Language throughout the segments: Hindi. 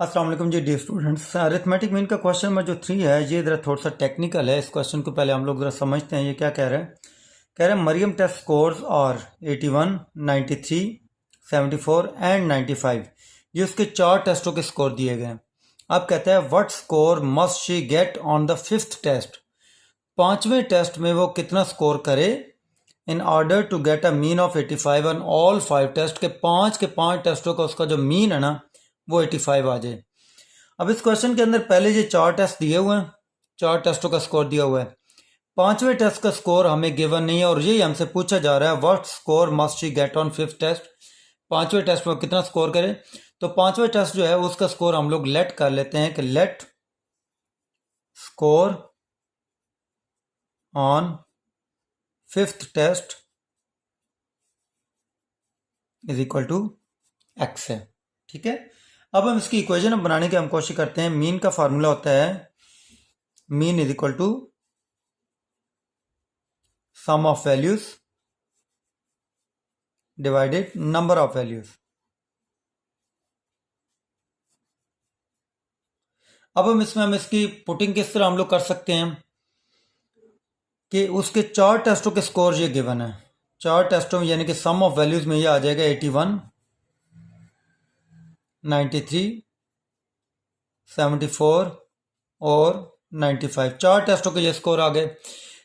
अस्सलाम वालेकुम जी डियर स्टूडेंट्स। अरिथमेटिक मीन का क्वेश्चन नंबर जो 3 है ये ज़रा थोड़ा सा टेक्निकल है। इस क्वेश्चन को पहले हम लोग ज़रा समझते हैं ये क्या कह रहा है। कह रहा है मरियम टेस्ट स्कोर्स और 81, 93, 74 एंड 95। ये उसके 4 टेस्टों के स्कोर दिए गए हैं। अब कहता है what score must she get on the 5th test. 5वें टेस्ट में वो कितना स्कोर करे in order to get a mean of 85 on all 5 test के 5 टेस्टों का उसका जो मीन है ना वो 85 आ जाए। अब इस क्वेश्चन के अंदर पहले ये 4 टेस्ट दिए हुए हैं, 4 टेस्टों का स्कोर दिया हुआ है। 5वें टेस्ट का स्कोर हमें गिवन नहीं है और यही हमसे पूछा जा रहा है what score must she get on 5th test. 5वें टेस्ट में कितना स्कोर करे। तो 5वें टेस्ट जो है उसका स्कोर हम लोग लेट कर लेते हैं कि let score on 5th test is equal to X है। ठीक है, अब हम इसकी इक्वेशन बनाने की हम कोशिश करते हैं। मीन का फार्मूला होता है mean is equal to sum of values divided number of values. अब हम इसकी पुटिंग किस तरह हम लोग कर सकते हैं कि उसके 4 टेस्टों के स्कोर ये गिवन है। 4 टेस्टों में यानी कि सम ऑफ वैल्यूज में ये आ जाएगा 81, 93, 74 और 95। 4 टेस्टों के ये स्कोर आ गए।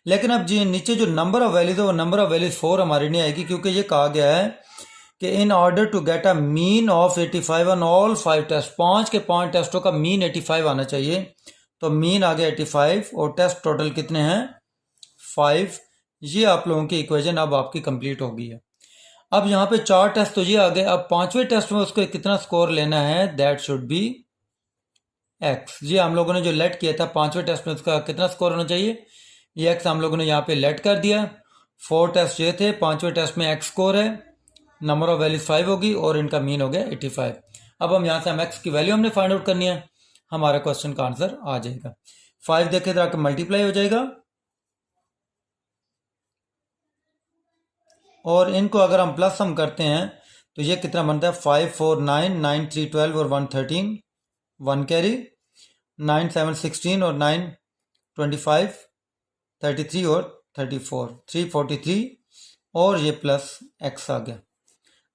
लेकिन अब जी नीचे जो नंबर ऑफ वैल्यूज है वो नंबर ऑफ वैल्यूज 4 हमारी नहीं आएगी, क्योंकि ये कहा गया है कि in order to get a mean of 85 on all 5 test, 5 के 5 टेस्टों का मीन 85 आना चाहिए। तो मीन आ गया 85 और टेस्ट टोटल कितने हैं 5। ये आप लोगों की इक्वेशन अब आपकी कंप्लीट हो गई है। अब यहाँ पे 4 टेस्ट तो ये आ गए। अब 5वें टेस्ट में उसको कितना स्कोर लेना है, दैट शुड बी एक्स। ये हम लोगों ने जो लेट किया था 5वें टेस्ट में उसका कितना स्कोर होना चाहिए, ये एक्स हम लोगों ने यहाँ पे लेट कर दिया। 4 टेस्ट ये थे, 5वें टेस्ट में एक्स स्कोर है, नंबर ऑफ वैल्यूज 5 होगी और इनका मीन हो गया 85। अब हम यहाँ से हम एक्स की वैल्यू हमने फाइंड आउट करनी है, हमारा क्वेश्चन का आंसर आ जाएगा। 5 देखे तो आके मल्टीप्लाई हो जाएगा और इनको अगर हम प्लस हम करते हैं तो ये कितना बनता है 5, 4, 9, 9, 3, 12 और 1, 13, 1 कैरी, 9, 7, 16 और 9, 25, 33 और 34, 343 और ये प्लस एक्स आ गया।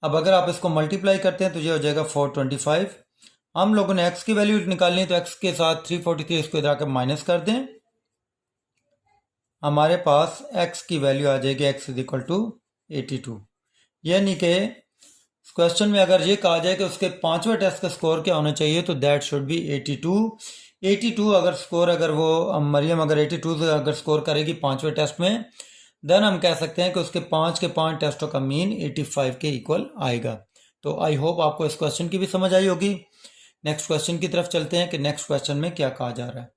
अब अगर आप इसको मल्टीप्लाई करते हैं तो ये हो जाएगा 425। हम लोगों ने एक्स की वैल्यू निकालनी है तो एक्स के साथ 343 इसको इधर आकर माइनस कर दें, हमारे पास एक्स की वैल्यू आ जाएगी एक्स इज इक्वल टू 82। यानी कि क्वेश्चन में अगर ये कहा जाए कि उसके 5वें टेस्ट का स्कोर क्या होना चाहिए तो दैट शुड बी 82। 82 अगर स्कोर अगर वो मरियम अगर 82 से अगर स्कोर करेगी 5वें टेस्ट में, देन हम कह सकते हैं कि उसके 5 के 5 टेस्टों का मीन 85 के इक्वल आएगा। तो आई होप आपको इस क्वेश्चन की भी समझ आई होगी। नेक्स्ट क्वेश्चन की तरफ चलते हैं कि नेक्स्ट क्वेश्चन में क्या कहा जा रहा है।